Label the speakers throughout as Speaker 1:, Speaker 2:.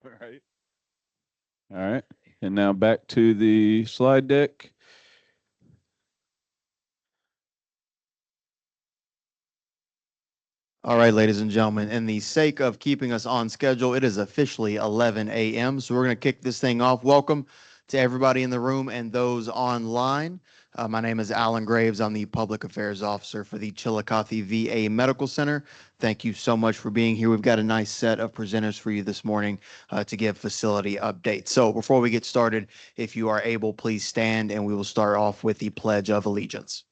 Speaker 1: All right. All right. And now back to the slide deck.
Speaker 2: All right, ladies and gentlemen, in the sake of keeping us on schedule, it is officially 11 a.m. So we're going to kick this thing off. Welcome to everybody in the room and those online. My name is Alan Graves. I'm the Public Affairs Officer for the Chillicothe VA Medical Center. Thank you so much for being here. We've got a nice set of presenters for you this morning to give facility updates. So before we get started, if you are able, please stand and we will start off with the Pledge of Allegiance.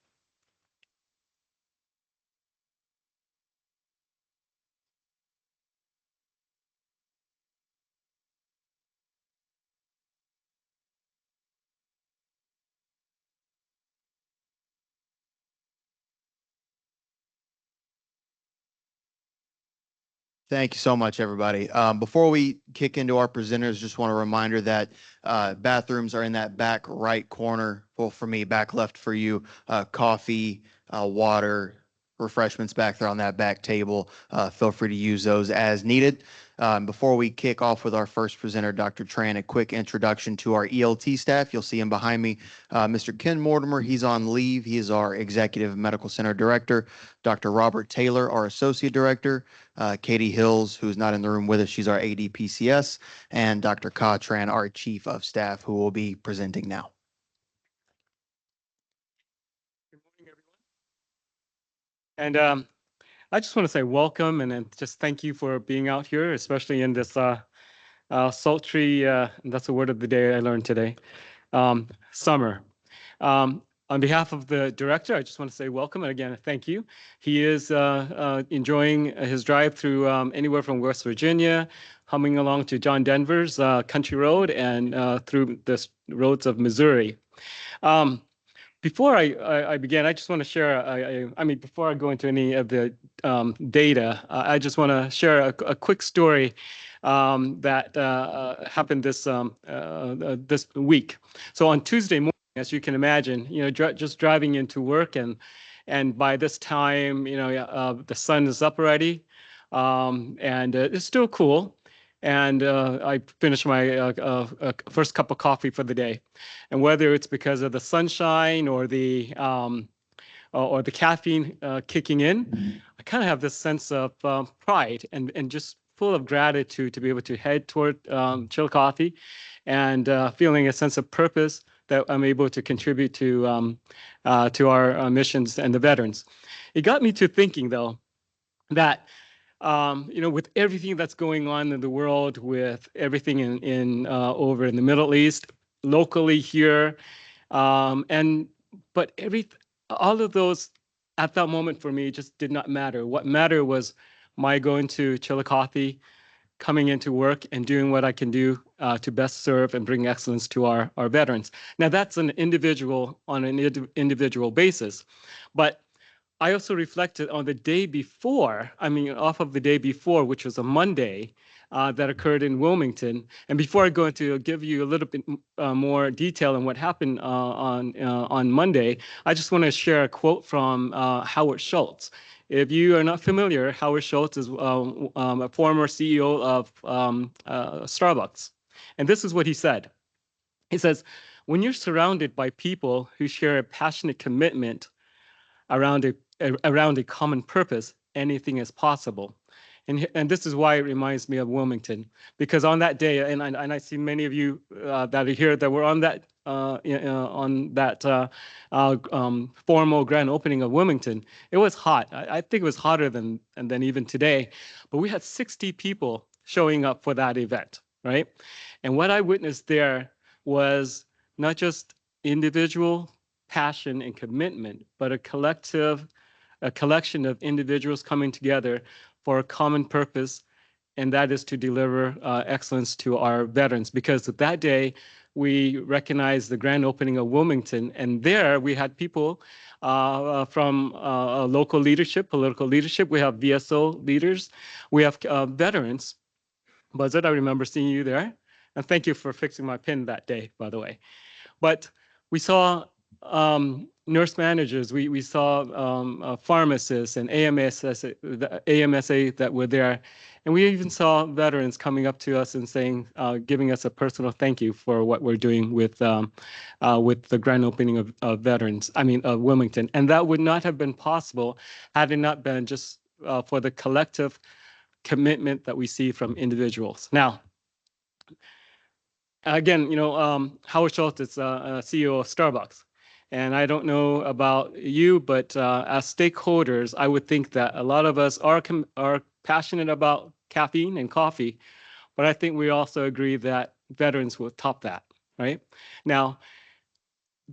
Speaker 2: Thank you so much, everybody. Before we kick into our presenters, just want a reminder that bathrooms are in that back right corner. Well, for me, back left for you. Coffee, water, refreshments back there on that back table. Feel free to use those as needed. Before we kick off with our first presenter, Dr. Tran, a quick introduction to our ELT staff. You'll see him behind me. Mr. Ken Mortimer, he's on leave. He is our Executive Medical Center Director. Dr. Robert Taylor, our Associate Director. Katie Hills, who's not in the room with us, she's our ADPCS, and Dr. Ka Tran, our Chief of Staff, who will be presenting now.
Speaker 3: Good morning, everyone. And I just want to say welcome and then just thank you for being out here, especially in this sultry, that's the word of the day I learned today, summer. On behalf of the director, I just want to say welcome and again, thank you. He is enjoying his drive through anywhere from West Virginia, humming along to John Denver's country road and through the roads of Missouri. Before I begin, I just want to share, I mean, before I go into any of the data, I just want to share a quick story that happened this week. So on Tuesday morning, as you can imagine, just driving into work and by this time, the sun is up already, and it's still cool. And I finished my first cup of coffee for the day. And whether it's because of the sunshine or the caffeine kicking in, I kind of have this sense of pride and just full of gratitude to be able to head toward Chillicothe and feeling a sense of purpose that I'm able to contribute to our missions and the veterans. It got me to thinking, though, that with everything that's going on in the world, with everything in over in the Middle East, locally here, but all of those at that moment for me just did not matter. What mattered was my going to Chillicothe, coming into work and doing what I can do to best serve and bring excellence to our veterans. Now that's on an individual basis, but I also reflected on the day before, off of the day before, which was a Monday, that occurred in Wilmington. And before I go into give you a little bit more detail on what happened on Monday, I just want to share a quote from Howard Schultz. If you are not familiar, Howard Schultz is a former CEO of Starbucks. And this is what he said. He says, when you're surrounded by people who share a passionate commitment around a common purpose, anything is possible. And this is why it reminds me of Wilmington, because on that day, and I see many of you that are here that were on that formal grand opening of Wilmington. It was hot. I think it was hotter than even today, but we had 60 people showing up for that event, right? And what I witnessed there was not just individual passion and commitment, but a collection of individuals coming together for a common purpose, and that is to deliver excellence to our veterans. Because that day, we recognized the grand opening of Wilmington, and there we had people from local leadership, political leadership. We have VSO leaders. We have veterans. Buzzard, I remember seeing you there. And thank you for fixing my pin that day, by the way. But we saw nurse managers, we saw pharmacists and AMSA that were there. And we even saw veterans coming up to us and saying, giving us a personal thank you for what we're doing with the grand opening of Wilmington. And that would not have been possible had it not been just for the collective commitment that we see from individuals. Now, again, Howard Schultz is CEO of Starbucks. And I don't know about you, but as stakeholders, I would think that a lot of us are passionate about caffeine and coffee, but I think we also agree that veterans will top that, right? Now,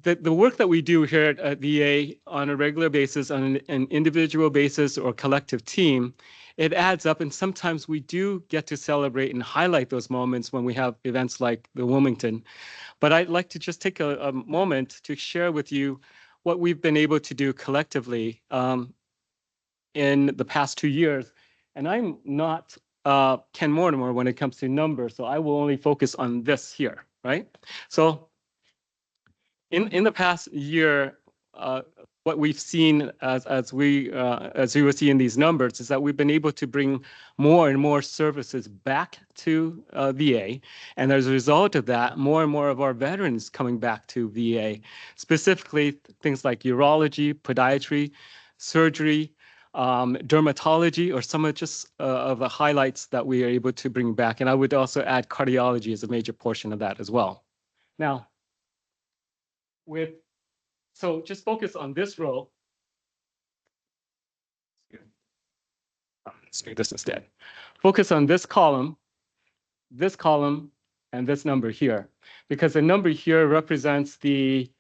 Speaker 3: the work that we do here at VA on a regular basis, on an individual basis or collective team, it adds up, and sometimes we do get to celebrate and highlight those moments when we have events like the Wilmington. But I'd like to just take a moment to share with you what we've been able to do collectively in the past 2 years. And I'm not Ken Mortimer when it comes to numbers, so I will only focus on this here, right? So in the past year, what we've seen as we will see in these numbers is that we've been able to bring more and more services back to VA, and as a result of that, more and more of our veterans coming back to VA, specifically things like urology, podiatry, surgery, dermatology, or some of the highlights that we are able to bring back. And I would also add cardiology as a major portion of that as well. Now, so just focus on this row. Let's do this instead. Focus on this column, and this number here, because the number here represents the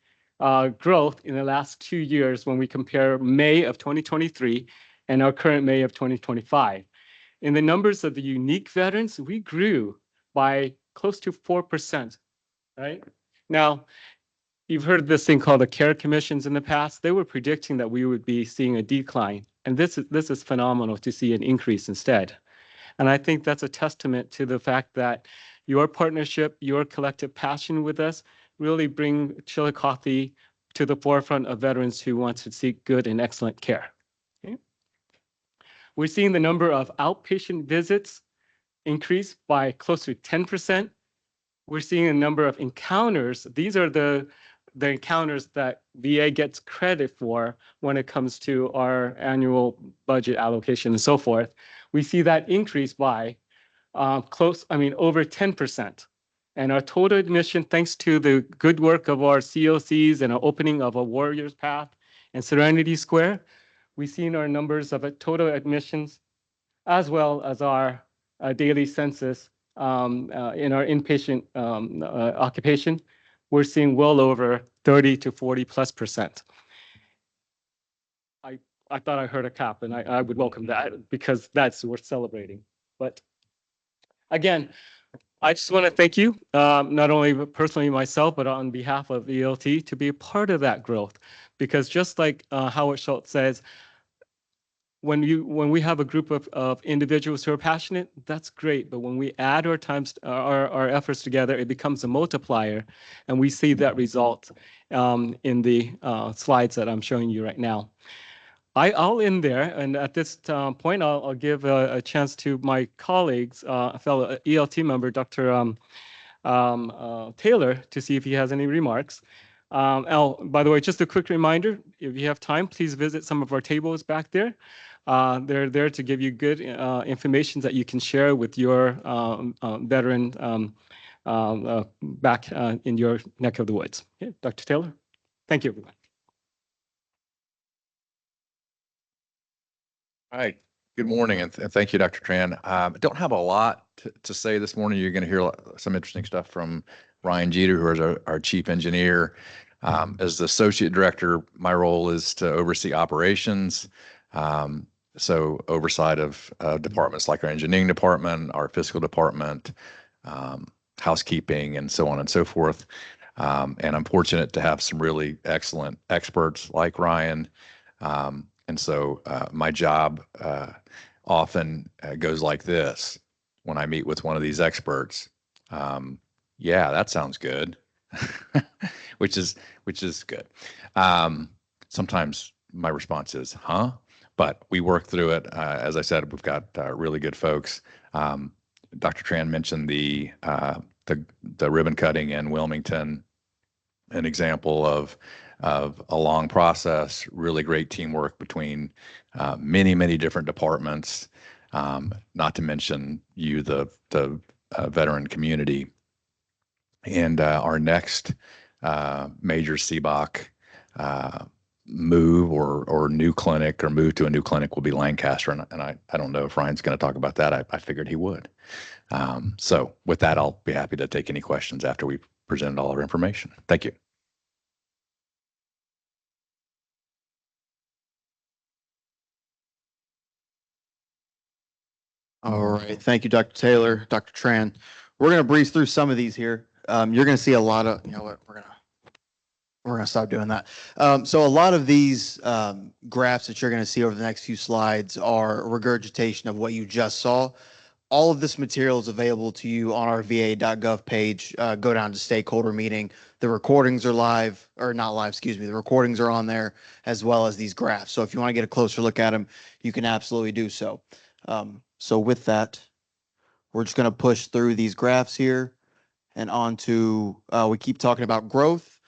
Speaker 3: growth in the last 2 years when we compare May of 2023 and our current May of 2025. In the numbers of the unique veterans, we grew by close to 4%, right? Now, you've heard this thing called the care commissions in the past. They were predicting that we would be seeing a decline. And this is phenomenal to see an increase instead. And I think that's a testament to the fact that your partnership, your collective passion with us really bring Chillicothe to the forefront of veterans who want to seek good and excellent care. Okay. We're seeing the number of outpatient visits increase by close to 10%. We're seeing a number of encounters. These are the encounters that VA gets credit for when it comes to our annual budget allocation and so forth. We see that increase by over 10%. And our total admission, thanks to the good work of our COCs and our opening of a Warriors Path and Serenity Square, we've seen our numbers of total admissions as well as our daily census in our inpatient occupation. We're seeing well over 30 to 40+%. I thought I heard a cap, and I would welcome that because that's worth celebrating. But again, I just want to thank you, not only personally myself, but on behalf of ELT, to be a part of that growth. Because just like Howard Schultz says, when we have a group of individuals who are passionate, that's great. But when we add our efforts together, it becomes a multiplier, and we see that result in the slides that I'm showing you right now. I'll end there, and at this point, I'll give a chance to my colleagues, a fellow ELT member, Dr. Taylor, to see if he has any remarks. By the way, just a quick reminder, if you have time, please visit some of our tables back there. They're there to give you good information that you can share with your veteran back in your neck of the woods. Okay, Dr. Taylor, thank you, everyone.
Speaker 4: All right. Good morning, and thank you, Dr. Tran. I don't have a lot to say this morning. You're going to hear some interesting stuff from Ryan Jeter, who is our chief engineer. As the associate director, my role is to oversee operations. So oversight of departments like our engineering department, our fiscal department, housekeeping, and so on and so forth. And I'm fortunate to have some really excellent experts like Ryan. And so my job often goes like this when I meet with one of these experts. Yeah, that sounds good, which is good. Sometimes my response is, huh? But we work through it. As I said, we've got really good folks. Dr. Tran mentioned the ribbon cutting in Wilmington, an example of a long process, really great teamwork between many different departments. Not to mention the veteran community. And our next major CBOC move or new clinic or move to a new clinic will be Lancaster. And I don't know if Ryan's going to talk about that. I figured he would. So with that, I'll be happy to take any questions after we've presented all our information. Thank you.
Speaker 2: All right. Thank you, Dr. Taylor, Dr. Tran. We're going to breeze through some of these here. You're going to see a lot of, you know what, we're going to stop doing that. So a lot of these graphs that you're going to see over the next few slides are regurgitation of what you just saw. All of this material is available to you on our va.gov page. Go down to stakeholder meeting. The recordings are live, or not live, excuse me. The recordings are on there as well as these graphs. So if you want to get a closer look at them, you can absolutely do so. So with that, we're just going to push through these graphs here and on to, we keep talking about growth.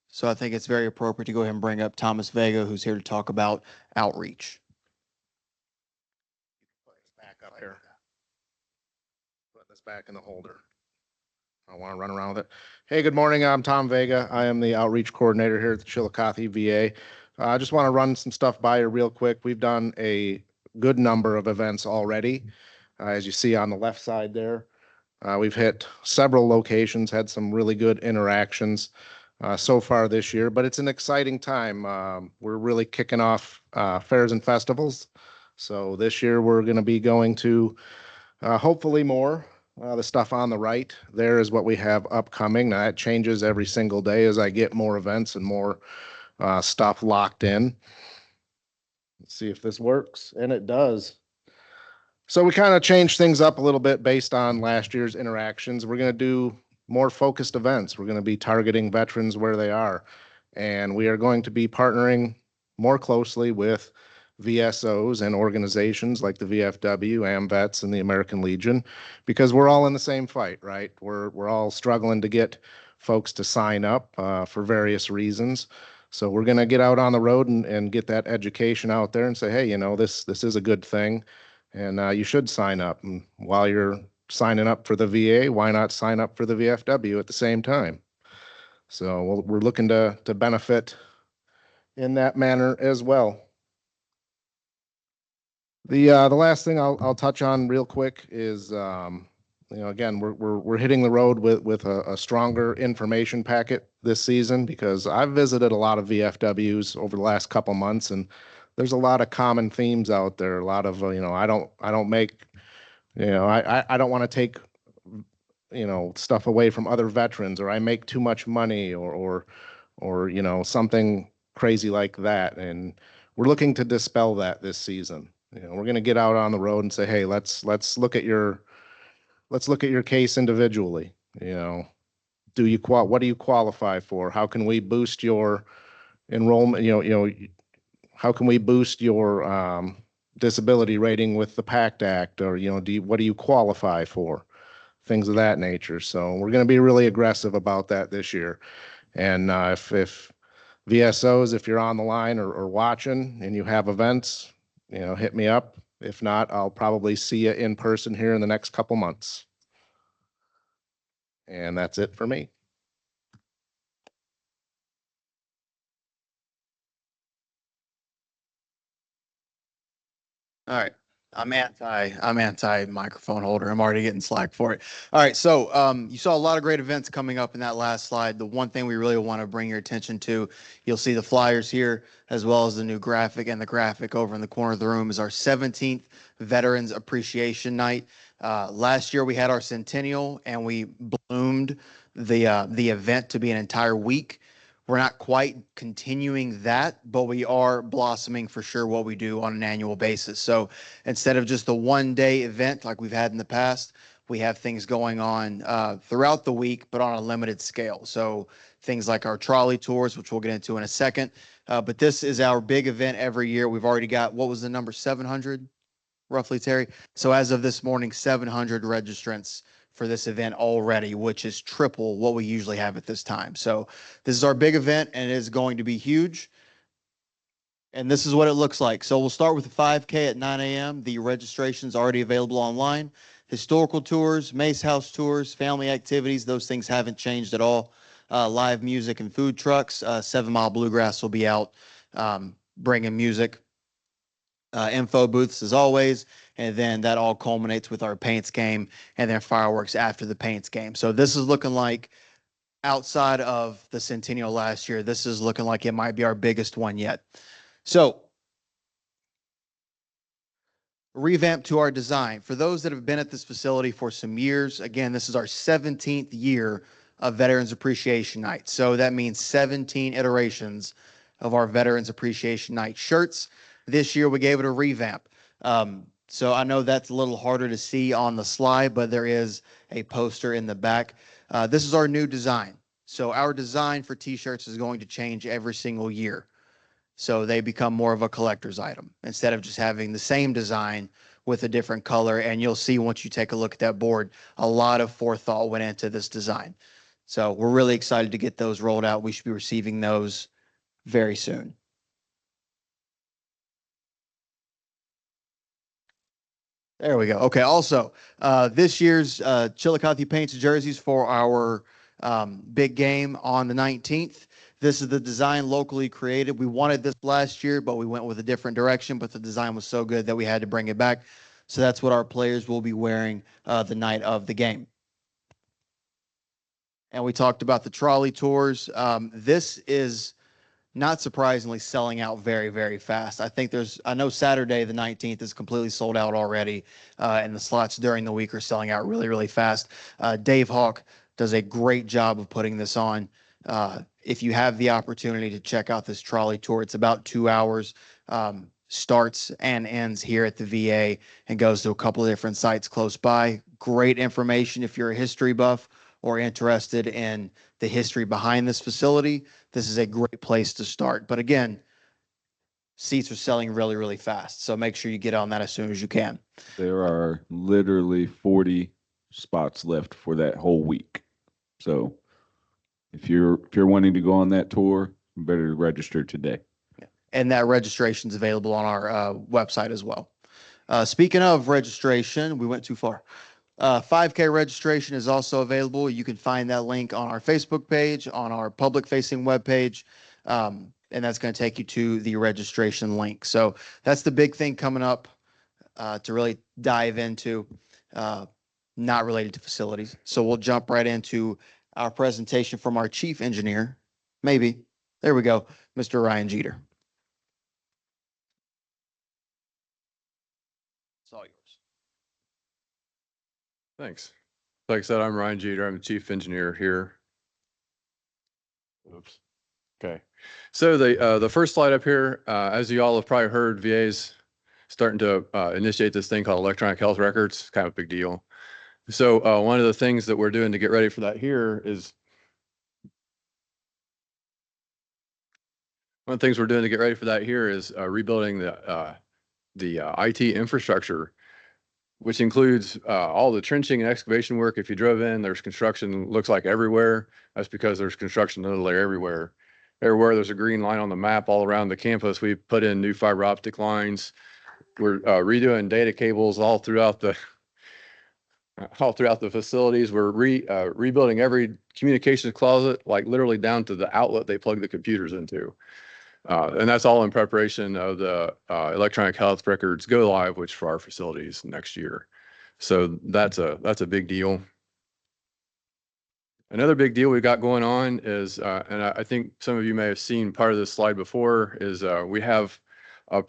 Speaker 2: So I think it's very appropriate to go ahead and bring up Thomas Vega, who's here to talk about outreach.
Speaker 5: Back up here. Put this back in the holder. I want to run around with it. Hey, good morning. I'm Tom Vega. I am the outreach coordinator here at the Chillicothe VA. I just want to run some stuff by you real quick. We've done a good number of events already. As you see on the left side there, we've hit several locations, had some really good interactions so far this year, but it's an exciting time. We're really kicking off fairs and festivals. So this year we're going to be going to hopefully more. The stuff on the right there is what we have upcoming. Now, that changes every single day as I get more events and more stuff locked in. Let's see if this works, and it does. So we kind of changed things up a little bit based on last year's interactions. We're going to do more focused events. We're going to be targeting veterans where they are, and we are going to be partnering more closely with VSOs and organizations like the VFW, AMVETS, and the American Legion, because we're all in the same fight, right? We're all struggling to get folks to sign up for various reasons. So we're going to get out on the road and get that education out there and say, hey, you know, this is a good thing, and you should sign up. And while you're signing up for the VA, why not sign up for the VFW at the same time? So we're looking to benefit in that manner as well. The last thing I'll touch on real quick is, you know, again, we're hitting the road with a stronger information packet this season, because I've visited a lot of VFWs over the last couple months, and there's a lot of common themes out there. A lot of, you know, I don't make, you know, I don't want to take, you know, stuff away from other veterans, or I make too much money, or you know, something crazy like that. And we're looking to dispel that this season. You know, we're going to get out on the road and say, hey, let's look at your case individually. You know, what do you qualify for? How can we boost your enrollment? You know, how can we boost your disability rating with the PACT Act? Or, you know, what do you qualify for? Things of that nature. So we're going to be really aggressive about that this year. And if VSOs, if you're on the line or watching and you have events, you know, hit me up. If not, I'll probably see you in person here in the next couple months. And that's it for me.
Speaker 2: All right. I'm anti microphone holder. I'm already getting slack for it. All right. So you saw a lot of great events coming up in that last slide. The one thing we really want to bring your attention to, you'll see the flyers here, as well as the new graphic, and the graphic over in the corner of the room is our 17th Veterans Appreciation Night. Last year we had our centennial, and we bloomed the event to be an entire week. We're not quite continuing that, but we are blossoming for sure what we do on an annual basis. So instead of just the one-day event like we've had in the past, we have things going on throughout the week, but on a limited scale. So things like our trolley tours, which we'll get into in a second. But this is our big event every year. We've already got, what was the number, 700 roughly, Terry? So as of this morning, 700 registrants for this event already, which is triple what we usually have at this time. So this is our big event, and it is going to be huge. And this is what it looks like. So we'll start with the 5K at 9 a.m. The registration is already available online. Historical tours, Mace House tours, family activities, those things haven't changed at all. Live music and food trucks. 7 Mile Bluegrass will be out bringing music. Info booths as always. And then that all culminates with our paints game and then fireworks after the paints game. So this is looking like, outside of the Centennial last year, this is looking like it might be our biggest one yet. So, revamp to our design. For those that have been at this facility for some years, again, this is our 17th year of Veterans Appreciation Night. So that means 17 iterations of our Veterans Appreciation Night shirts. This year we gave it a revamp. So I know that's a little harder to see on the slide, but there is a poster in the back. This is our new design. So our design for t-shirts is going to change every single year. So they become more of a collector's item instead of just having the same design with a different color. And you'll see once you take a look at that board, a lot of forethought went into this design. So we're really excited to get those rolled out. We should be receiving those very soon. There we go. Okay. Also, this year's Chillicothe paints jerseys for our big game on the 19th. This is the design locally created. We wanted this last year, but we went with a different direction, but the design was so good that we had to bring it back. So that's what our players will be wearing the night of the game. And we talked about the trolley tours. This is not surprisingly selling out very, very fast. I know Saturday the 19th is completely sold out already, and the slots during the week are selling out really, really fast. Dave Hawk does a great job of putting this on. If you have the opportunity to check out this trolley tour, it's about 2 hours, starts and ends here at the VA and goes to a couple of different sites close by. Great information if you're a history buff or interested in the history behind this facility. This is a great place to start. But again, seats are selling really, really fast. So make sure you get on that as soon as you can.
Speaker 1: There are literally 40 spots left for that whole week. So if you're wanting to go on that tour, you better register today.
Speaker 2: And that registration is available on our website as well. Speaking of registration, we went too far. 5K registration is also available. You can find that link on our Facebook page, on our public-facing webpage, and that's going to take you to the registration link. So that's the big thing coming up to really dive into, not related to facilities. So we'll jump right into our presentation from our chief engineer. Maybe. There we go, Mr. Ryan Jeter. It's all yours.
Speaker 6: Thanks. Like I said, I'm Ryan Jeter. I'm the chief engineer here. Oops. Okay. So the first slide up here, as you all have probably heard, VA's starting to initiate this thing called electronic health records. It's kind of a big deal. So one of the things that we're doing to get ready for that here is rebuilding the IT infrastructure, which includes all the trenching and excavation work. If you drove in, there's construction, looks like everywhere. That's because there's construction literally everywhere. Everywhere there's a green line on the map all around the campus, we put in new fiber optic lines. We're redoing data cables all throughout the facilities. We're rebuilding every communications closet, like literally down to the outlet they plug the computers into. And that's all in preparation of the electronic health records go live, which for our facilities next year. So that's a big deal. Another big deal we've got going on is, and I think some of you may have seen part of this slide before, is we have a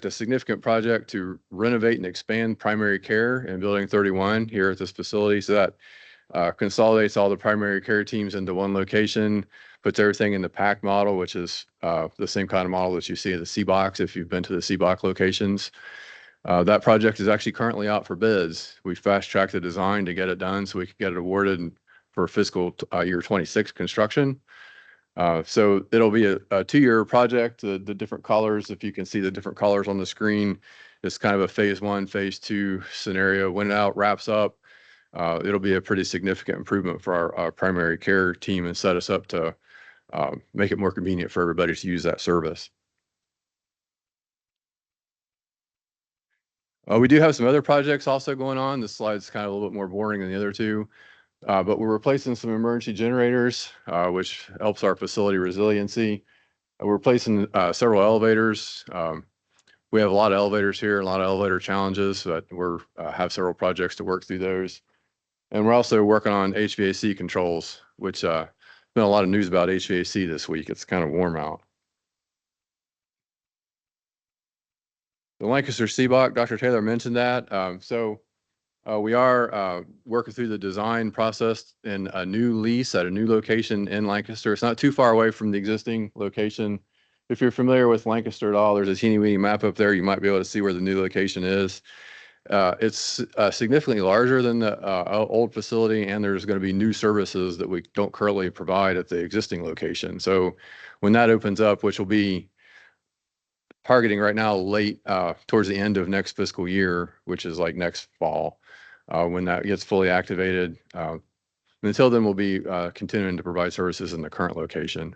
Speaker 6: significant project to renovate and expand primary care in Building 31 here at this facility. So that consolidates all the primary care teams into one location, puts everything in the PAC model, which is the same kind of model that you see at the C-Box if you've been to the C-Box locations. That project is actually currently out for bids. We fast-tracked the design to get it done so we could get it awarded for fiscal year 26 construction. So it'll be a 2-year project. The different colors, if you can see the different colors on the screen, it's kind of a phase 1, phase 2 scenario. When it out wraps up, it'll be a pretty significant improvement for our primary care team and set us up to make it more convenient for everybody to use that service. We do have some other projects also going on. This slide's kind of a little bit more boring than the other two, but we're replacing some emergency generators, which helps our facility resiliency. We're replacing several elevators. We have a lot of elevators here, a lot of elevator challenges, but we're have several projects to work through those. And we're also working on HVAC controls, which been a lot of news about HVAC this week. It's kind of warm out. The Lancaster CBOC, Dr. Taylor mentioned that. We are working through the design process in a new lease at a new location in Lancaster. It's not too far away from the existing location. If you're familiar with Lancaster at all, there's a teeny weeny map up there. You might be able to see where the new location is. It's significantly larger than the old facility, and there's going to be new services that we don't currently provide at the existing location. So when that opens up, which will be targeting right now late towards the end of next fiscal year, which is like next fall, when that gets fully activated. Until then, we'll be continuing to provide services in the current location.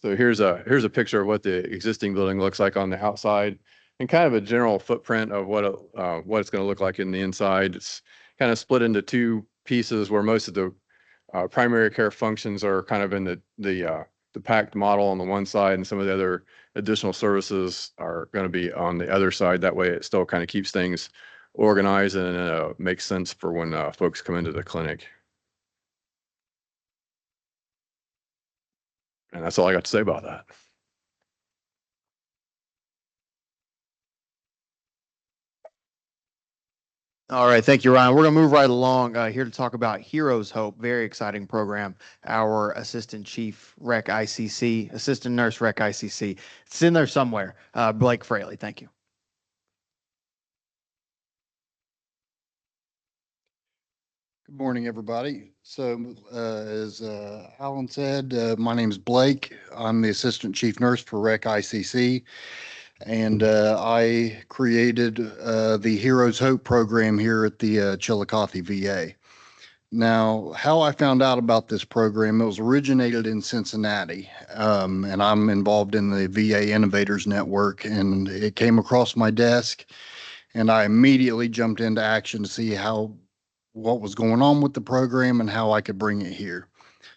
Speaker 6: So here's a picture of what the existing building looks like on the outside, and kind of a general footprint of what it's going to look like in the inside. It's kind of split into two pieces where most of the primary care functions are kind of in the packed model on the one side, and some of the other additional services are going to be on the other side. That way it still kind of keeps things organized and makes sense for when folks come into the clinic. And that's all I got to say about that.
Speaker 2: All right, thank you, Ryan. We're gonna move right along here to talk about Heroes Hope. Very exciting program. Our Assistant Chief Rec ICC, Assistant Nurse Rec ICC. It's in there somewhere. Blake Fraley, thank you.
Speaker 7: Good morning, everybody. So as Alan said, my name is Blake. I'm the Assistant Chief Nurse for Rec ICC, and I created the Heroes Hope program here at the Chillicothe VA. Now, how I found out about this program, it was originated in Cincinnati, and I'm involved in the VA Innovators Network, and it came across my desk, and I immediately jumped into action to see what was going on with the program and how I could bring it here.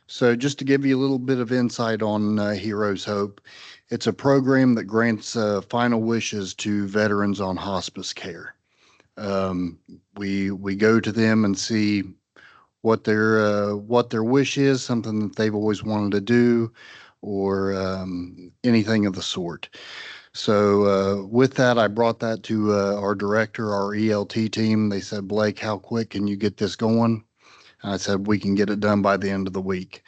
Speaker 7: So just to give you a little bit of insight on Heroes Hope, it's a program that grants final wishes to veterans on hospice care. We go to them and see what their wish is, something that they've always wanted to do, or anything of the sort. So with that, I brought that to our director, our ELT team. They said, Blake, how quick can you get this going? And I said, we can get it done by the end of the week.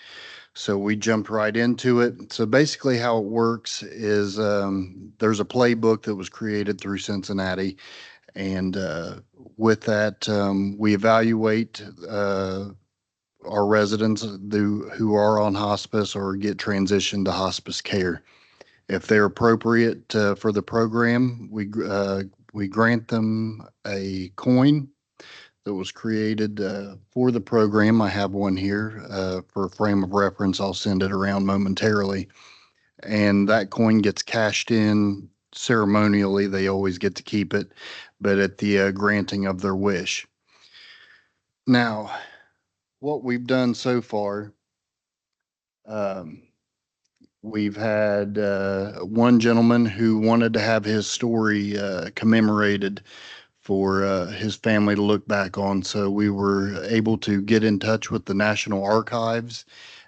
Speaker 7: So we jumped right into it. So basically how it works is there's a playbook that was created through Cincinnati. And with that, we evaluate our residents who are on hospice or get transitioned to hospice care. If they're appropriate for the program, we grant them a coin that was created for the program. I have one here for a frame of reference. I'll send it around momentarily. And that coin gets cashed in ceremonially. They always get to keep it, but at the granting of their wish. Now, what we've done so far, we've had one gentleman who wanted to have his story commemorated for his family to look back on. So we were able to get in touch with the National Archives,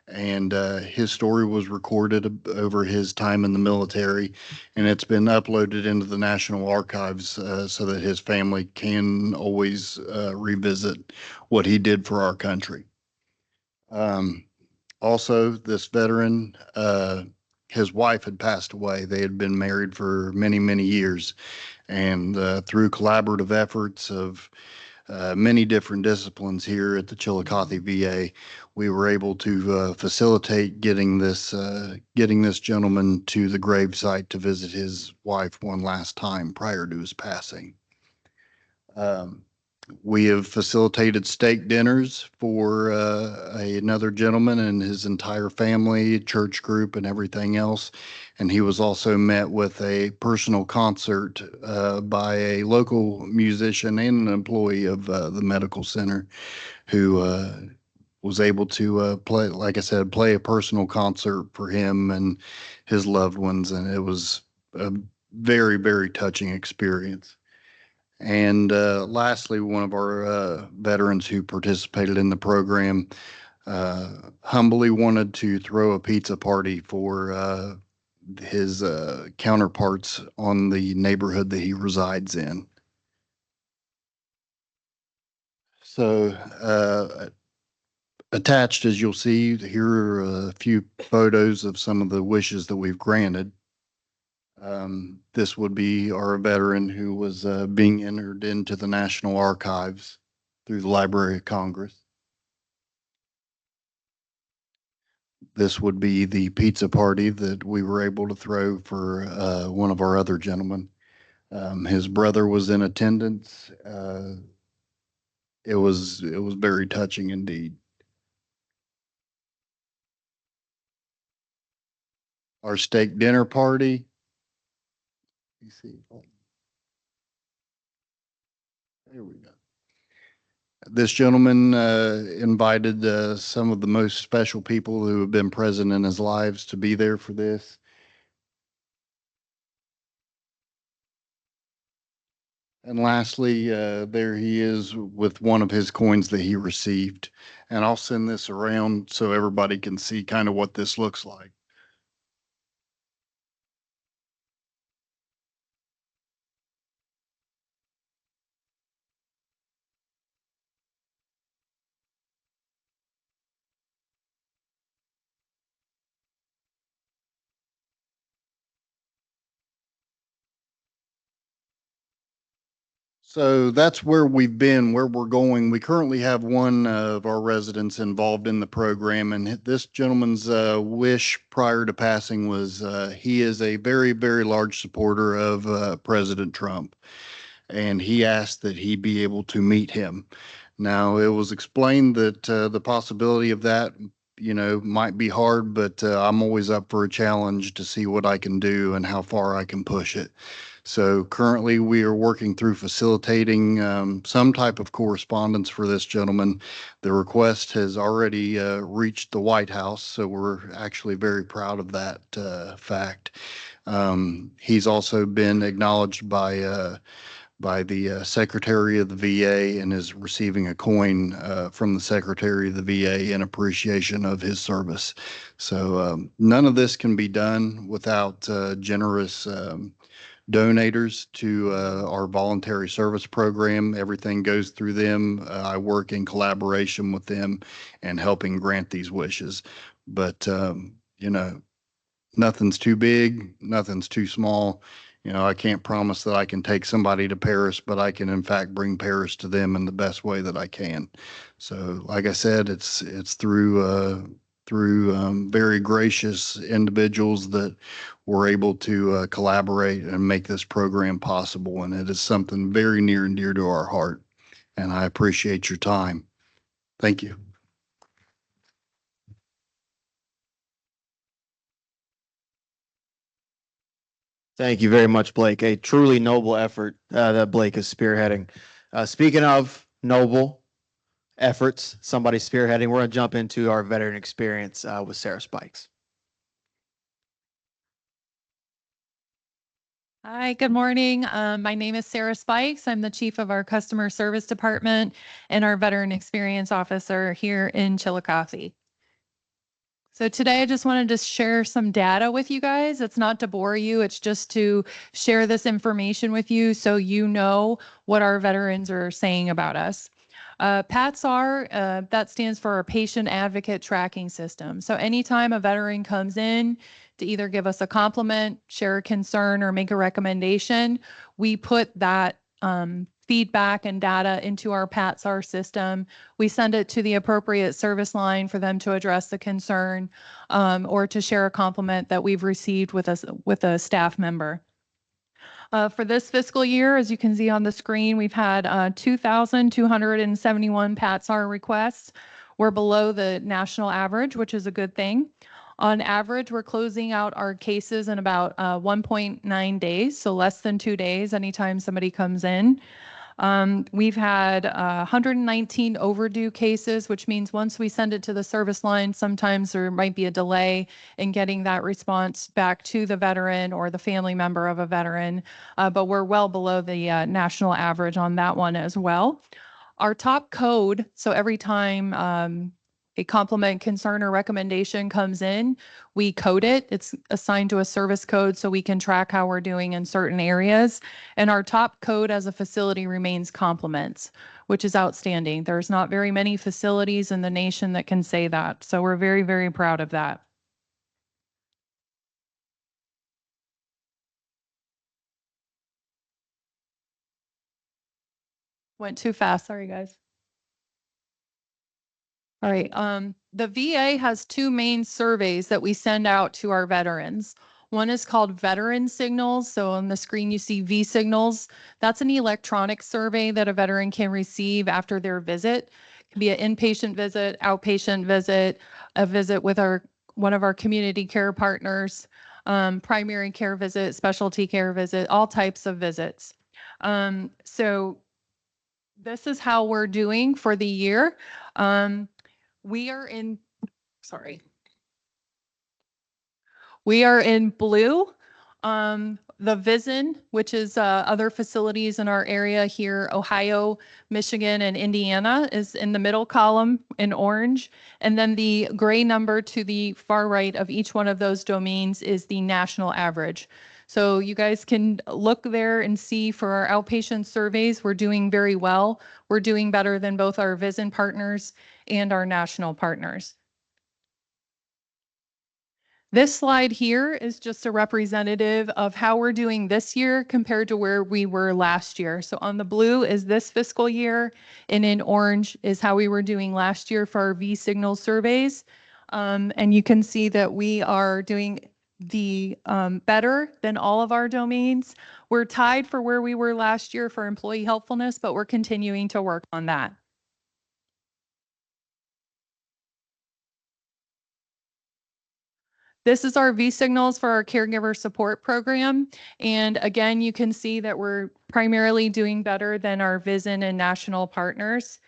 Speaker 7: and his story was recorded over his time in the military, and it's been uploaded into the National Archives so that his family can always revisit what he did for our country. Also, this veteran his wife had passed away. They had been married for many, many years. And through collaborative efforts of many different disciplines here at the Chillicothe VA, we were able to facilitate getting this gentleman to the gravesite to visit his wife one last time prior to his passing. We have facilitated steak dinners for another gentleman and his entire family, church group, and everything else. And he was also met with a personal concert by a local musician and an employee of the medical center who was able to play, like I said, play a personal concert for him and his loved ones. And it was a very, very touching experience. And lastly, one of our veterans who participated in the program humbly wanted to throw a pizza party for his counterparts on the neighborhood that he resides in. So attached, as you'll see, here are a few photos of some of the wishes that we've granted. This would be our veteran who was being entered into the National Archives through the Library of Congress. This would be the pizza party that we were able to throw for one of our other gentlemen. His brother was in attendance. It was very touching indeed. Our steak dinner party. You see, there we go. This gentleman invited some of the most special people who have been present in his lives to be there for this. And lastly, there he is with one of his coins that he received. And I'll send this around so everybody can see kind of what this looks like. So that's where we've been, where we're going. We currently have one of our residents involved in the program, and this gentleman's wish prior to passing was he is a very, very large supporter of President Trump, and he asked that he be able to meet him. Now, it was explained that the possibility of that, might be hard, but I'm always up for a challenge to see what I can do and how far I can push it. So currently, we are working through facilitating some type of correspondence for this gentleman. The request has already reached the White House, so we're actually very proud of that fact. He's also been acknowledged by the Secretary of the VA and is receiving a coin from the Secretary of the VA in appreciation of his service. So none of this can be done without generous donators to our voluntary service program. Everything goes through them. I work in collaboration with them and helping grant these wishes. But, nothing's too big, nothing's too small. I can't promise that I can take somebody to Paris, but I can in fact bring Paris to them in the best way that I can. So like I said, it's through very gracious individuals that we're able to collaborate and make this program possible. And it is something very near and dear to our heart. And I appreciate your time. Thank you.
Speaker 2: Thank you very much, Blake. A truly noble effort that Blake is spearheading. Speaking of noble efforts, somebody spearheading, we're going to jump into our veteran experience with Sarah Spikes.
Speaker 8: Hi, good morning. My name is Sarah Spikes. I'm the chief of our customer service department and our veteran experience officer here in Chillicothe. So today I just wanted to share some data with you guys. It's not to bore you, it's just to share this information with you so you know what our veterans are saying about us. PATSR, that stands for our Patient Advocate Tracking System. So anytime a veteran comes in to either give us a compliment, share a concern, or make a recommendation, we put that feedback and data into our PATSR system. We send it to the appropriate service line for them to address the concern or to share a compliment that we've received with a staff member. For this fiscal year, as you can see on the screen, we've had 2,271 PATSR requests. We're below the national average, which is a good thing. On average, we're closing out our cases in about 1.9 days, so less than 2 days anytime somebody comes in. We've had 119 overdue cases, which means once we send it to the service line, sometimes there might be a delay in getting that response back to the veteran or the family member of a veteran, but we're well below the national average on that one as well. Our top code, so every time a compliment, concern, or recommendation comes in, we code it. It's assigned to a service code so we can track how we're doing in certain areas. And our top code as a facility remains compliments, which is outstanding. There's not very many facilities in the nation that can say that. So we're very, very proud of that. Went too fast. Sorry, guys. All right. The VA has two main surveys that we send out to our veterans. One is called Veteran Signals. So on the screen, you see V Signals. That's an electronic survey that a veteran can receive after their visit. It can be an inpatient visit, outpatient visit, a visit with one of our community care partners, primary care visit, specialty care visit, all types of visits. So this is how we're doing for the year. We are in, sorry. We are in blue. The VISN, which is other facilities in our area here, Ohio, Michigan, and Indiana, is in the middle column in orange. And then the gray number to the far right of each one of those domains is the national average. So you guys can look there and see for our outpatient surveys, we're doing very well. We're doing better than both our VISN partners and our national partners. This slide here is just a representative of how we're doing this year compared to where we were last year. So on the blue is this fiscal year, and in orange is how we were doing last year for our V-Signal surveys. And you can see that we are doing better than all of our domains. We're tied for where we were last year for employee helpfulness, but we're continuing to work on that. This is our V-Signals for our caregiver support program. And again, you can see that we're primarily doing better than our VISN and national partners.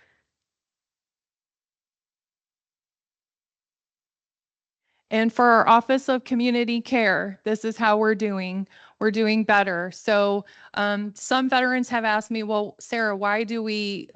Speaker 8: And for our Office of Community Care, this is how we're doing. We're doing better. So some veterans have asked me, well, Sarah, why do we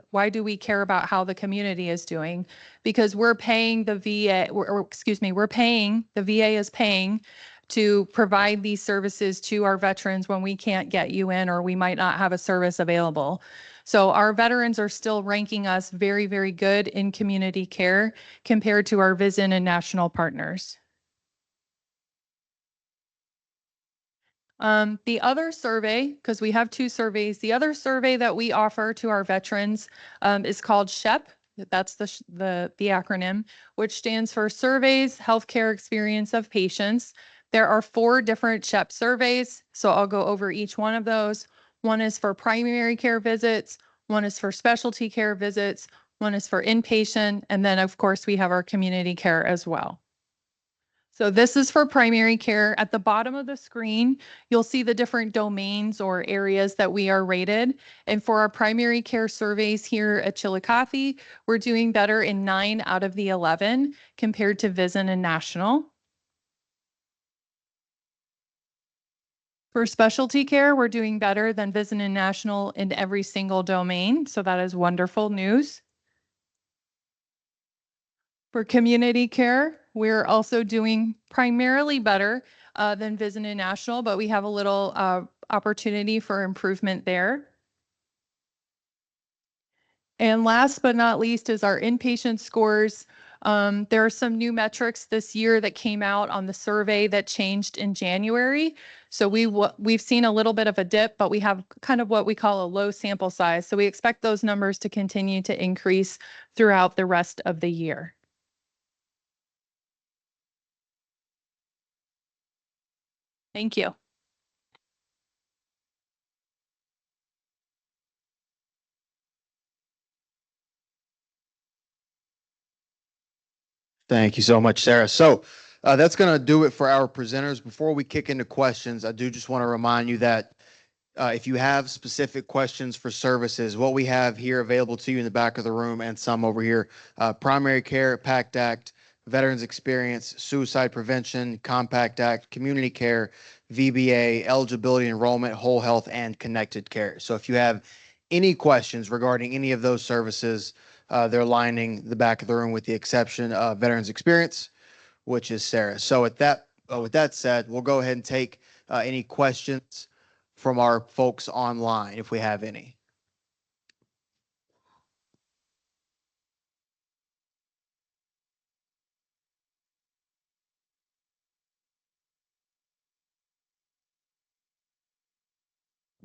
Speaker 8: care about how the community is doing? Because we're paying the VA, we're paying, the VA is paying to provide these services to our veterans when we can't get you in or we might not have a service available. So our veterans are still ranking us very, very good in community care compared to our VISN and national partners. The other survey, because we have two surveys, the other survey that we offer to our veterans is called SHEP. That's the acronym, which stands for Surveys Healthcare Experience of Patients. There are 4 different SHEP surveys, so I'll go over each one of those. One is for primary care visits, one is for specialty care visits, one is for inpatient, and then of course we have our community care as well. So this is for primary care. At the bottom of the screen, you'll see the different domains or areas that we are rated. And for our primary care surveys here at Chillicothe, we're doing better in 9 out of the 11 compared to VISN and national. For specialty care, we're doing better than VISN and national in every single domain. So that is wonderful news. For community care, we're also doing primarily better than VISN and national, but we have a little opportunity for improvement there. And last but not least is our inpatient scores. There are some new metrics this year that came out on the survey that changed in January. So we've seen a little bit of a dip, but we have kind of what we call a low sample size. So we expect those numbers to continue to increase throughout the rest of the year. Thank you.
Speaker 2: Thank you so much, Sarah. So that's going to do it for our presenters. Before we kick into questions, I do just want to remind you that if you have specific questions for services, what we have here available to you in the back of the room and some over here, primary care, PACT Act, Veterans Experience, Suicide Prevention, Compact Act, Community Care, VBA, Eligibility Enrollment, Whole Health, and Connected Care. So if you have any questions regarding any of those services, they're lining the back of the room with the exception of Veterans Experience, which is Sarah. So with that said, we'll go ahead and take any questions from our folks online, if we have any.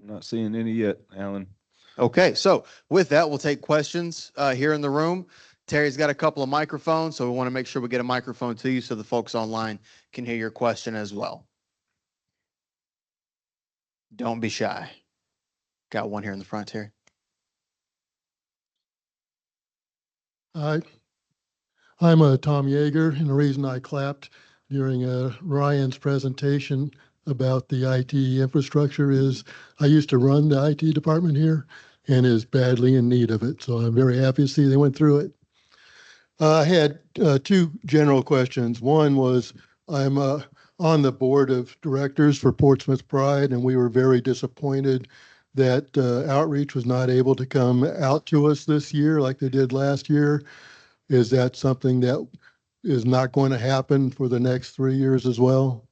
Speaker 1: I'm not seeing any yet, Alan.
Speaker 2: Okay, so with that, we'll take questions here in the room. Terry's got a couple of microphones, so we want to make sure we get a microphone to you so the folks online can hear your question as well. Don't be shy. Got one here in the front, Terry.
Speaker 9: I'm Tom Yeager, and the reason I clapped during Ryan's presentation about the IT infrastructure is I used to run the IT department here and is badly in need of it. So I'm very happy to see they went through it. I had two general questions. One was I'm on the board of directors for Portsmouth Pride, and we were very disappointed that Outreach was not able to come out to us this year like they did last year. Is that something that is not going to happen for the next 3 years as well?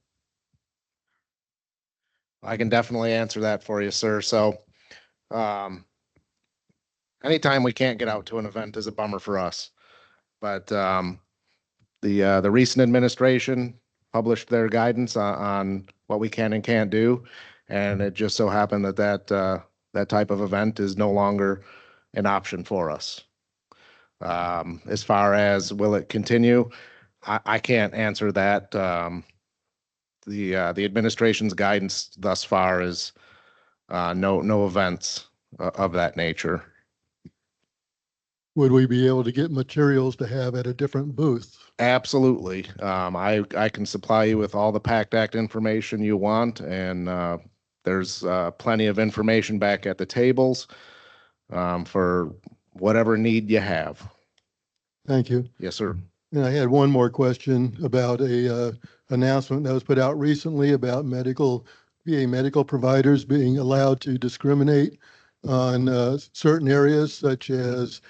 Speaker 5: I can definitely answer that for you, sir. So, anytime we can't get out to an event is a bummer for us. But the recent administration published their guidance on what we can and can't do, and it just so happened that that type of event is no longer an option for us. As far as will it continue, I can't answer that. The administration's guidance thus far is no events of that nature.
Speaker 9: Would we be able to get materials to have at a different booth?
Speaker 5: Absolutely. I can supply you with all the PACT Act information you want, and there's plenty of information back at the tables for whatever need you have.
Speaker 9: Thank you.
Speaker 5: Yes, sir.
Speaker 9: And I had one more question about a announcement that was put out recently about VA medical providers being allowed to discriminate on certain areas such as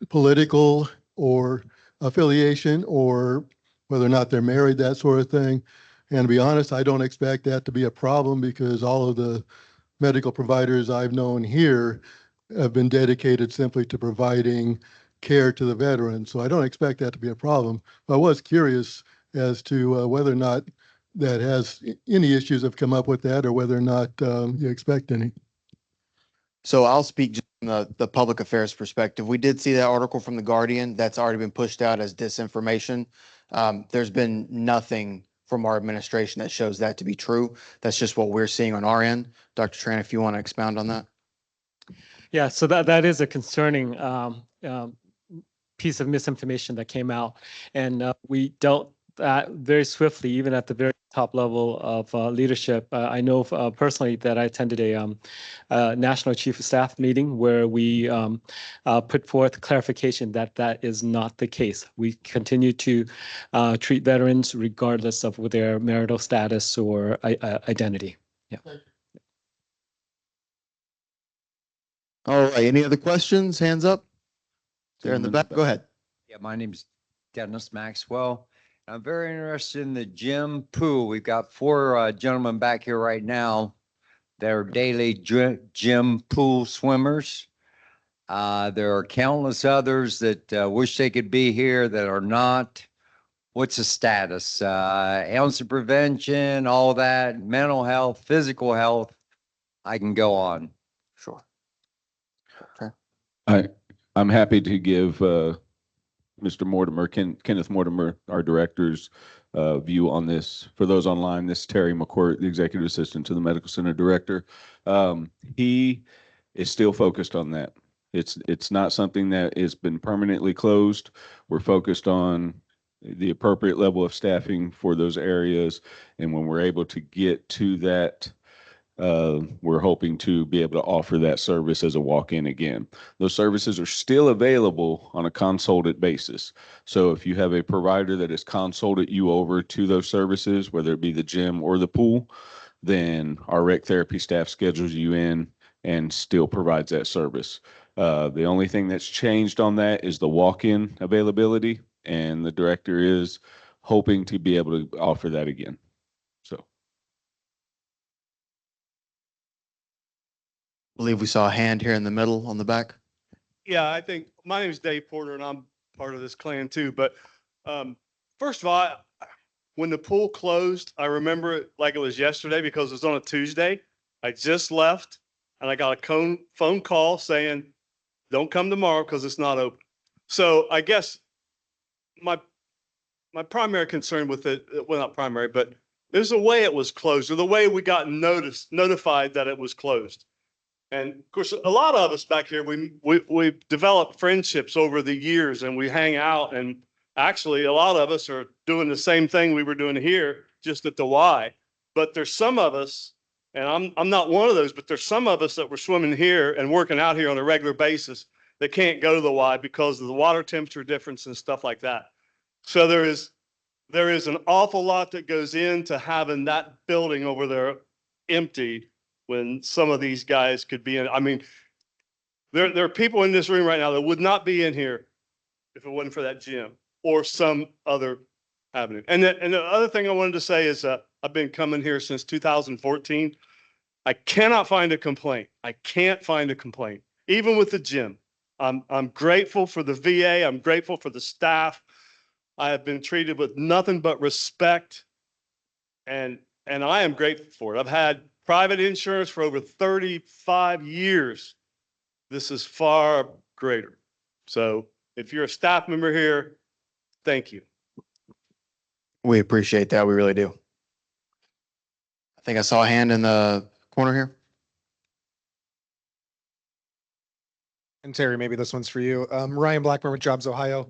Speaker 9: political or affiliation or whether or not they're married, that sort of thing. And to be honest, I don't expect that to be a problem because all of the medical providers I've known here have been dedicated simply to providing care to the veterans. So I don't expect that to be a problem. But I was curious as to whether or not that has any issues have come up with that or whether or not you expect any.
Speaker 2: So I'll speak just from the public affairs perspective. We did see that article from The Guardian that's already been pushed out as disinformation. There's been nothing from our administration that shows that to be true. That's just what we're seeing on our end. Dr. Tran, if you want to expound on that.
Speaker 3: Yeah, so that is a concerning piece of misinformation that came out, and we dealt that very swiftly, even at the very top level of leadership. I know personally that I attended a National Chief of Staff meeting where we put forth clarification that that is not the case. We continue to treat veterans regardless of their marital status or identity. Yeah.
Speaker 2: All right, any other questions? Hands up. There in the back. Go ahead.
Speaker 10: Yeah, my name's Dennis Maxwell. I'm very interested in the gym pool. We've got 4 gentlemen back here right now. They're daily gym pool swimmers. There are countless others that wish they could be here that are not. What's the status? Ounce of prevention, all that, mental health, physical health. I can go on.
Speaker 2: Sure.
Speaker 1: I'm happy to give Mr. Mortimer, Kenneth Mortimer, our director's view on this. For those online, this is Terry McCourt, the executive assistant to the medical center director. He is still focused on that. It's not something that has been permanently closed. We're focused on the appropriate level of staffing for those areas, and when we're able to get to that, we're hoping to be able to offer that service as a walk-in again. Those services are still available on a consulted basis. So if you have a provider that has consulted you over to those services, whether it be the gym or the pool, then our rec therapy staff schedules you in and still provides that service. The only thing that's changed on that is the walk-in availability, and the director is hoping to be able to offer that again. So.
Speaker 2: Believe we saw a hand here in the middle on the back.
Speaker 11: Yeah, I think my name is Dave Porter and I'm part of this clan too. But first of all, when the pool closed, I remember it like it was yesterday because it was on a Tuesday. I just left and I got a phone call saying, don't come tomorrow because it's not open. So I guess my primary concern with it, well, not primary, but there's a way it was closed or the way we got notified that it was closed. And of course, a lot of us back here, we developed friendships over the years and we hang out. And actually, a lot of us are doing the same thing we were doing here, just at the Y. But there's some of us, and I'm not one of those, but there's some of us that were swimming here and working out here on a regular basis that can't go to the Y because of the water temperature difference and stuff like that. So there is an awful lot that goes into having that building over there empty when some of these guys could be in. I mean, there are people in this room right now that would not be in here if it wasn't for that gym or some other avenue. And the other thing I wanted to say is I've been coming here since 2014. I cannot find a complaint. I can't find a complaint, even with the gym. I'm grateful for the VA. I'm grateful for the staff. I have been treated with nothing but respect, and I am grateful for it. I've had private insurance for over 35 years. This is far greater. So if you're a staff member here, thank you.
Speaker 2: We appreciate that. We really do. I think I saw a hand in the corner here.
Speaker 12: And Terry, maybe this one's for you. Ryan Blackburn with Jobs Ohio.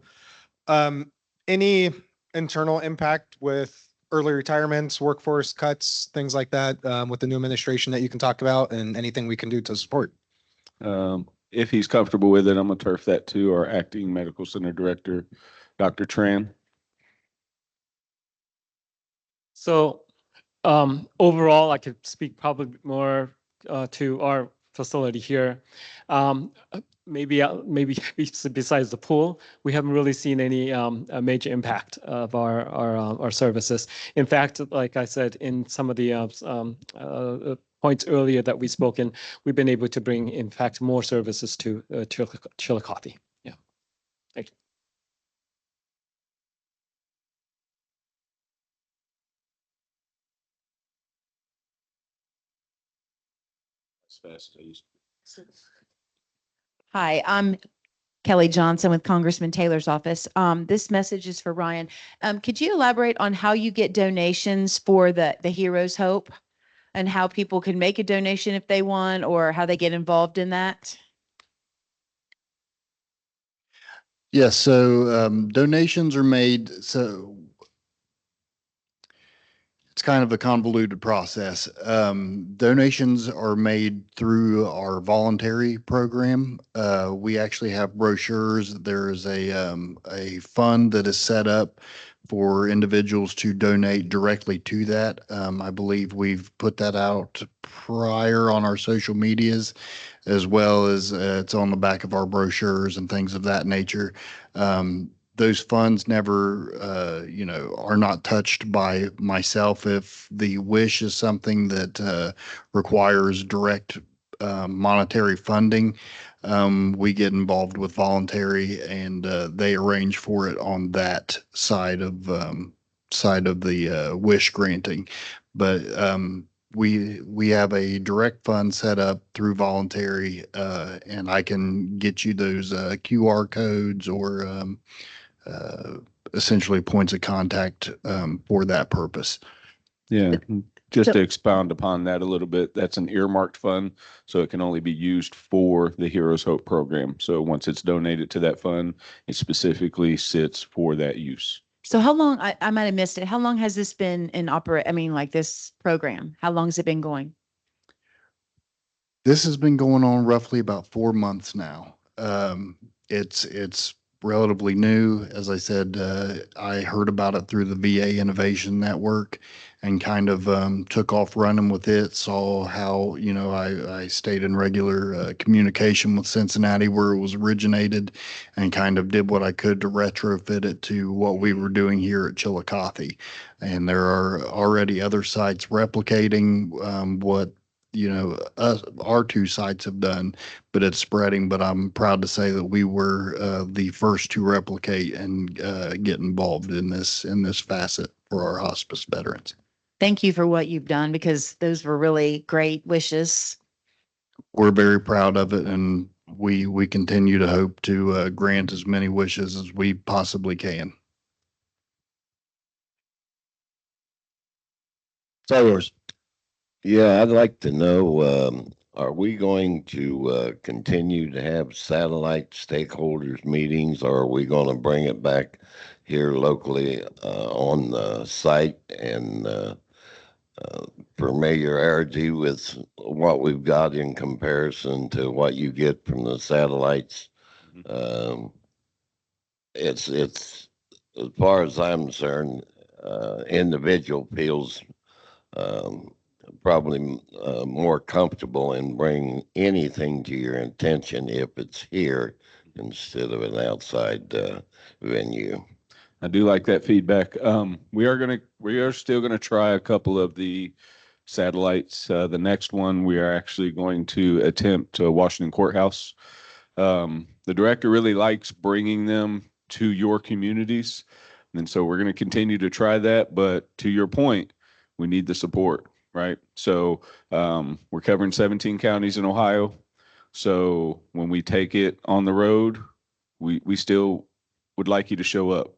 Speaker 12: Any internal impact with early retirements, workforce cuts, things like that, with the new administration that you can talk about, and anything we can do to support?
Speaker 1: If he's comfortable with it, I'm gonna turf that to our acting medical center director, Dr. Tran.
Speaker 3: So overall, I could speak probably more to our facility here. Maybe besides the pool, we haven't really seen any major impact of our services. In fact, like I said, in some of the points earlier that we've spoken, we've been able to bring, in fact, more services to Chillicothe. Yeah. Thank you.
Speaker 1: As fast as I used to.
Speaker 13: Hi, I'm Kelly Johnson with Congressman Taylor's office. This message is for Ryan. Could you elaborate on how you get donations for the Heroes Hope and how people can make a donation if they want, or how they get involved in that?
Speaker 7: Yes, so donations are made. So it's kind of a convoluted process. Donations are made through our voluntary program. We actually have brochures. There's a fund that is set up for individuals to donate directly to that. I believe we've put that out prior on our social medias, as well as it's on the back of our brochures and things of that nature. Those funds never, are not touched by myself. If the wish is something that requires direct monetary funding, we get involved with voluntary, and they arrange for it on that side of the wish granting. But we have a direct fund set up through voluntary, and I can get you those QR codes or uh, essentially points of contact for that purpose.
Speaker 1: Yeah, just
Speaker 13: So-
Speaker 1: to expound upon that a little bit, that's an earmarked fund, so it can only be used for the Heroes Hope program. So once it's donated to that fund, it specifically sits for that use.
Speaker 13: So how long, I might have missed it. How long has this been in operate? I mean, like this program, how long has it been going?
Speaker 7: This has been going on roughly about 4 months now. It's relatively new. As I said, I heard about it through the VA Innovation Network and kind of took off running with it. Saw how, I stayed in regular communication with Cincinnati where it was originated, and kind of did what I could to retrofit it to what we were doing here at Chillicothe. And there are already other sites replicating what our two sites have done, but it's spreading. But I'm proud to say that we were the first to replicate and get involved in this facet for our hospice veterans.
Speaker 13: Thank you for what you've done, because those were really great wishes.
Speaker 7: We're very proud of it, and we continue to hope to grant as many wishes as we possibly can.
Speaker 14: Sellers. Yeah, I'd like to know, are we going to continue to have satellite stakeholders meetings, or are we going to bring it back here locally on the site and familiarity with what we've got in comparison to what you get from the satellites? It's as far as I'm concerned, individual feels probably more comfortable in bringing anything to your attention if it's here instead of an outside venue.
Speaker 1: I do like that feedback. We are still gonna try a couple of the satellites. The next one, we are actually going to attempt Washington Courthouse. The director really likes bringing them to your communities, and so we're going to continue to try that. But to your point, we need the support, right? So we're covering 17 counties in Ohio. So when we take it on the road, we still would like you to show up,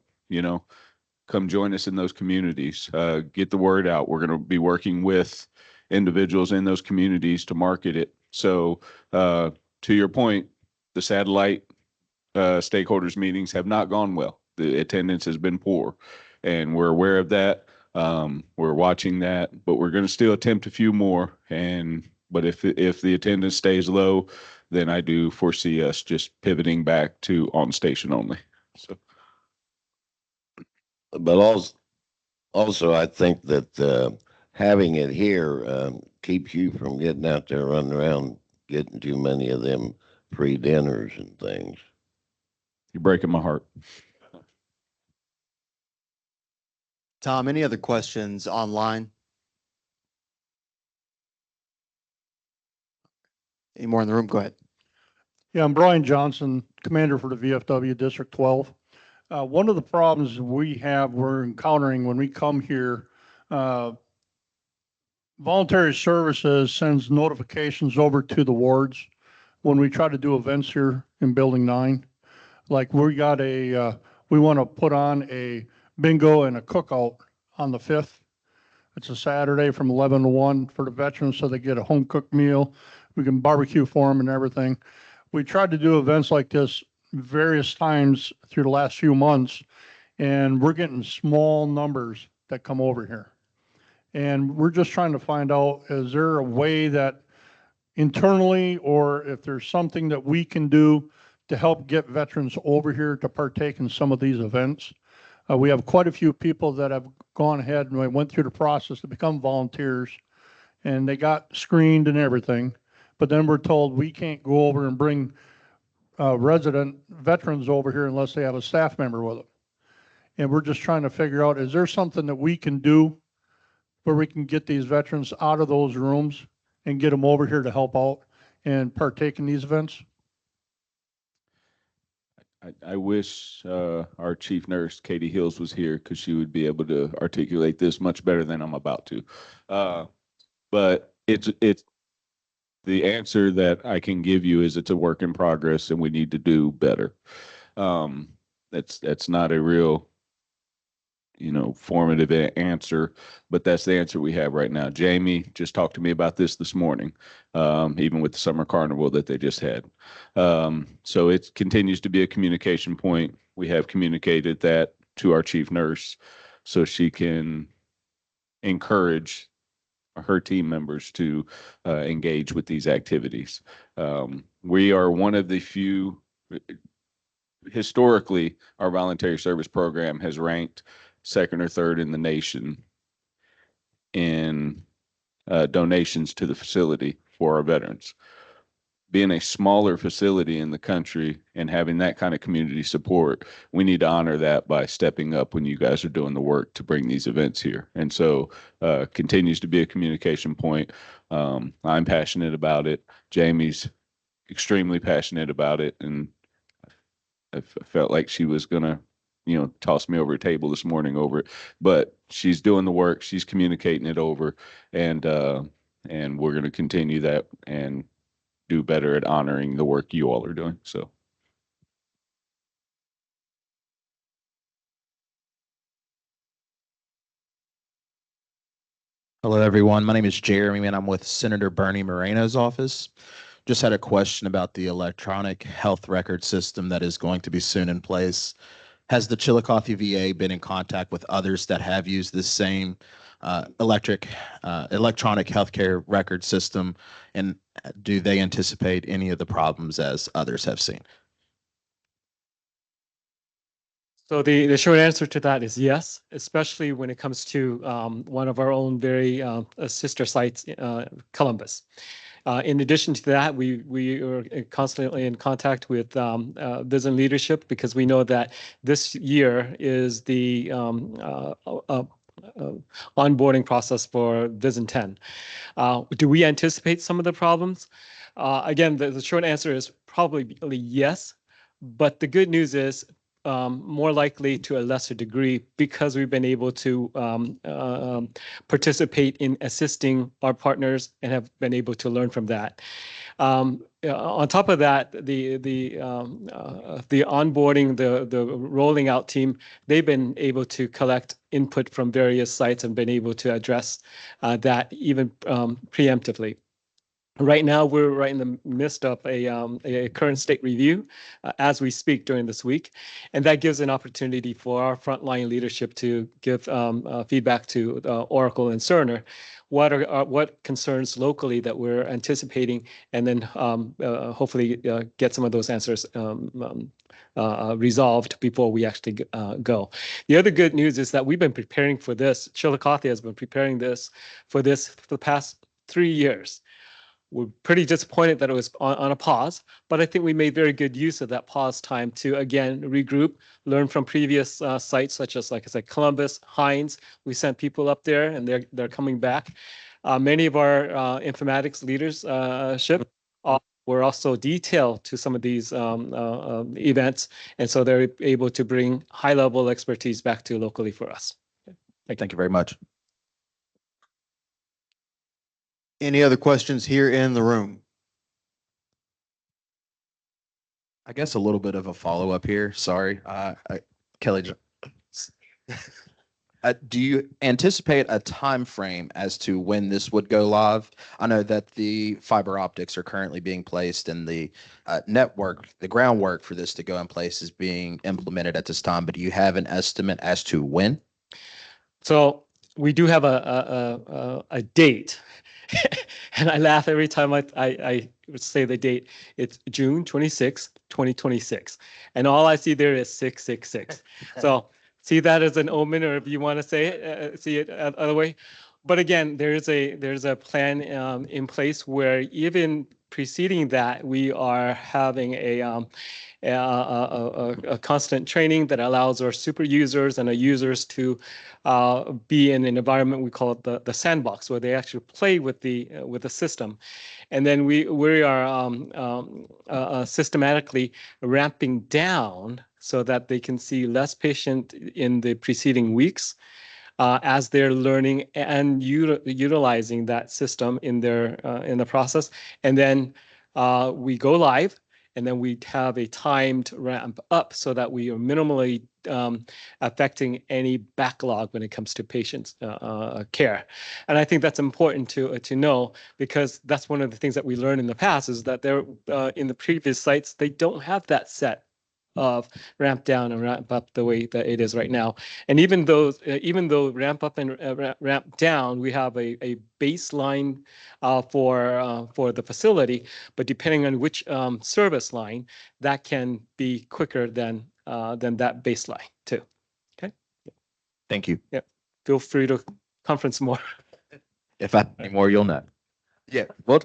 Speaker 1: come join us in those communities, get the word out. We're going to be working with individuals in those communities to market it. So to your point, the satellite stakeholders meetings have not gone well. The attendance has been poor, and we're aware of that. We're watching that, but we're going to still attempt a few more. But if the attendance stays low, then I do foresee us just pivoting back to on station only. So.
Speaker 14: But also, I think that having it here keeps you from getting out there running around getting too many of them free dinners and things.
Speaker 1: You're breaking my heart.
Speaker 2: Tom, any other questions online? Any more in the room? Go ahead.
Speaker 15: Yeah, I'm Brian Johnson, commander for the VFW District 12. One of the problems we're encountering when we come here, voluntary services sends notifications over to the wards when we try to do events here in Building 9. Like we want to put on a bingo and a cookout on the 5th. It's a Saturday from 11 to 1 for the veterans, so they get a home cooked meal. We can barbecue for them and everything. We tried to do events like this various times through the last few months, and we're getting small numbers that come over here. And we're just trying to find out, is there a way that internally, or if there's something that we can do to help get veterans over here to partake in some of these events? We have quite a few people that have gone ahead and went through the process to become volunteers, and they got screened and everything. But then we're told we can't go over and bring resident veterans over here unless they have a staff member with them. And we're just trying to figure out, is there something that we can do where we can get these veterans out of those rooms and get them over here to help out and partake in these events?
Speaker 1: I wish our chief nurse, Katie Hills, was here because she would be able to articulate this much better than I'm about to. But it's the answer that I can give you is it's a work in progress and we need to do better. That's not a real, formative answer, but that's the answer we have right now. Jamie just talked to me about this morning, even with the summer carnival that they just had. So it continues to be a communication point. We have communicated that to our chief nurse so she can encourage her team members to engage with these activities. We are one of the few, historically, our voluntary service program has ranked second or third in the nation in donations to the facility for our veterans. Being a smaller facility in the country and having that kind of community support, we need to honor that by stepping up when you guys are doing the work to bring these events here. And so continues to be a communication point. I'm passionate about it. Jamie's extremely passionate about it. And I felt like she was going to, toss me over a table this morning over it, but she's doing the work. She's communicating it over, and we're going to continue that and do better at honoring the work you all are doing. So.
Speaker 16: Hello, everyone. My name is Jeremy, and I'm with Senator Bernie Moreno's office. Just had a question about the electronic health record system that is going to be soon in place. Has the Chillicothe VA been in contact with others that have used this same electronic healthcare record system, and do they anticipate any of the problems as others have seen?
Speaker 3: So the short answer to that is yes, especially when it comes to one of our own very sister sites, Columbus. In addition to that, we are constantly in contact with Vision leadership because we know that this year is the onboarding process for Vision 10. Do we anticipate some of the problems? Again, the short answer is probably yes, but the good news is more likely to a lesser degree because we've been able to participate in assisting our partners and have been able to learn from that. On top of that, the onboarding, the rolling out team, they've been able to collect input from various sites and been able to address that even preemptively. Right now, we're right in the midst of a current state review as we speak during this week. And that gives an opportunity for our frontline leadership to give feedback to Oracle and Cerner. What concerns locally that we're anticipating, and then hopefully get some of those answers resolved before we actually go. The other good news is that we've been preparing for this. Chillicothe has been preparing for the past 3 years. We're pretty disappointed that it was on a pause, but I think we made very good use of that pause time to, again, regroup, learn from previous sites such as, like I said, Columbus, Hines. We sent people up there and they're coming back. Many of our informatics leadership were also detailed to some of these events, and so they're able to bring high-level expertise back to locally for us.
Speaker 16: Thank you very much.
Speaker 2: Any other questions here in the room?
Speaker 16: I guess a little bit of a follow-up here. Sorry, Kelly. Do you anticipate a time frame as to when this would go live? I know that the fiber optics are currently being placed and the network, the groundwork for this to go in place is being implemented at this time, but do you have an estimate as to when?
Speaker 3: So we do have a date. And I laugh every time I say the date. It's June 26, 2026. And all I see there is 666. So see that as an omen, or if you want to say it, see it other way. But again, there's a plan in place where even preceding that, we are having a constant training that allows our super users and our users to be in an environment we call it the sandbox, where they actually play with the system. And then we are systematically ramping down so that they can see less patient in the preceding weeks as they're learning and utilizing that system in the process. And then we go live, and then we have a timed ramp up so that we are minimally affecting any backlog when it comes to patients' care. And I think that's important to know, because that's one of the things that we learned in the past, is that they're in the previous sites, they don't have that set of ramp down and ramp up the way that it is right now. And even though ramp up and ramp down, we have a baseline for the facility, but depending on which service line, that can be quicker than that baseline too. Okay.
Speaker 16: Thank you.
Speaker 3: Yeah. Feel free to conference more.
Speaker 16: If I have any more, you'll know. Yeah, well,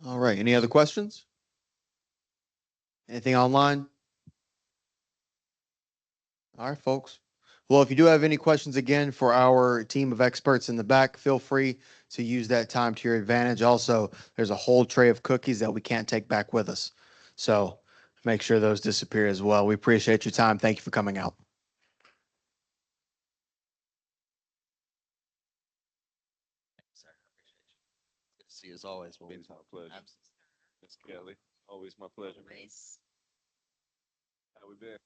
Speaker 2: All right. Any other questions? Anything online? All right, folks. Well, if you do have any questions again for our team of experts in the back, feel free to use that time to your advantage. Also, there's a whole tray of cookies that we can't take back with us. So make sure those disappear as well. We appreciate your time. Thank you for coming out.
Speaker 16: good to see you as always.
Speaker 1: It's my pleasure. Ms. Kelly, always my pleasure. How we been?